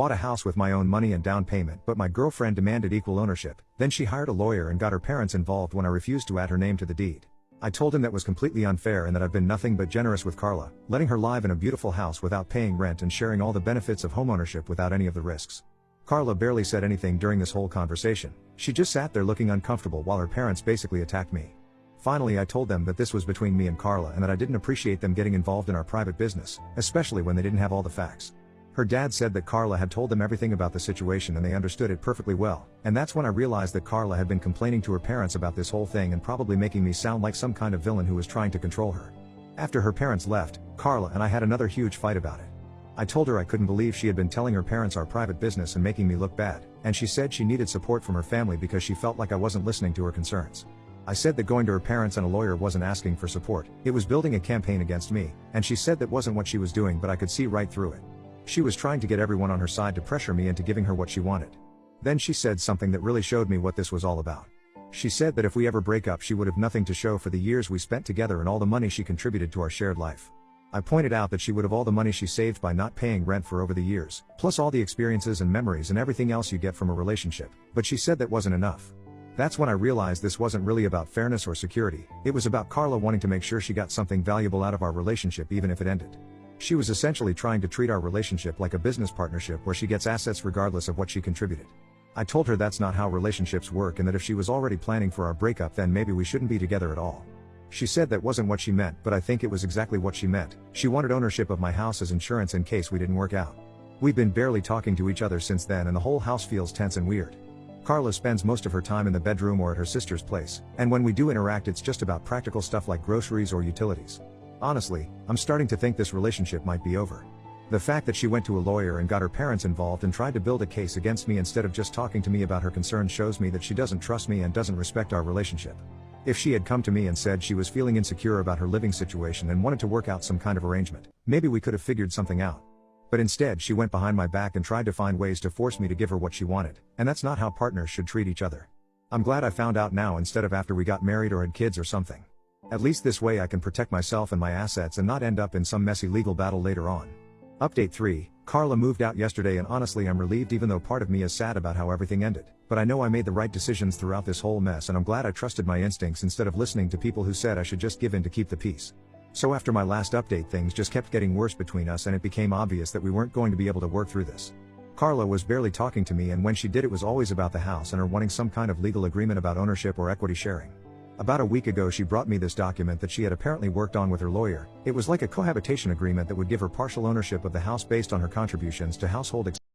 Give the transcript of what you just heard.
Bought a house with my own money and down payment, but my girlfriend demanded equal ownership. Then she hired a lawyer and got her parents involved when I refused to add her name to the deed. I told him that was completely unfair and that I've been nothing but generous with Carla, letting her live in a beautiful house without paying rent and sharing all the benefits of homeownership without any of the risks. Carla barely said anything during this whole conversation. She just sat there looking uncomfortable while her parents basically attacked me. Finally, I told them that this was between me and Carla and that I didn't appreciate them getting involved in our private business, especially when they didn't have all the facts. Her dad said that Carla had told them everything about the situation and they understood it perfectly well, and that's when I realized that Carla had been complaining to her parents about this whole thing and probably making me sound like some kind of villain who was trying to control her. After her parents left, Carla and I had another huge fight about it. I told her I couldn't believe she had been telling her parents our private business and making me look bad, and she said she needed support from her family because she felt like I wasn't listening to her concerns. I said that going to her parents and a lawyer wasn't asking for support, it was building a campaign against me, and she said that wasn't what she was doing, but I could see right through it. She was trying to get everyone on her side to pressure me into giving her what she wanted. Then she said something that really showed me what this was all about. She said that if we ever break up she would have nothing to show for the years we spent together and all the money she contributed to our shared life. I pointed out that she would have all the money she saved by not paying rent for over the years, plus all the experiences and memories and everything else you get from a relationship, but she said that wasn't enough. That's when I realized this wasn't really about fairness or security, it was about Carla wanting to make sure she got something valuable out of our relationship even if it ended. She was essentially trying to treat our relationship like a business partnership where she gets assets regardless of what she contributed. I told her that's not how relationships work and that if she was already planning for our breakup then maybe we shouldn't be together at all. She said that wasn't what she meant, but I think it was exactly what she meant. She wanted ownership of my house as insurance in case we didn't work out. We've been barely talking to each other since then and the whole house feels tense and weird. Carla spends most of her time in the bedroom or at her sister's place, and when we do interact it's just about practical stuff like groceries or utilities. Honestly, I'm starting to think this relationship might be over. The fact that she went to a lawyer and got her parents involved and tried to build a case against me instead of just talking to me about her concerns shows me that she doesn't trust me and doesn't respect our relationship. If she had come to me and said she was feeling insecure about her living situation and wanted to work out some kind of arrangement, maybe we could have figured something out. But instead she went behind my back and tried to find ways to force me to give her what she wanted, and that's not how partners should treat each other. I'm glad I found out now instead of after we got married or had kids or something. At least this way I can protect myself and my assets and not end up in some messy legal battle later on. Update 3, Carla moved out yesterday and honestly I'm relieved even though part of me is sad about how everything ended, but I know I made the right decisions throughout this whole mess and I'm glad I trusted my instincts instead of listening to people who said I should just give in to keep the peace. So after my last update things just kept getting worse between us and it became obvious that we weren't going to be able to work through this. Carla was barely talking to me and when she did it was always about the house and her wanting some kind of legal agreement about ownership or equity sharing. About a week ago she brought me this document that she had apparently worked on with her lawyer. It was like a cohabitation agreement that would give her partial ownership of the house based on her contributions to household expenses.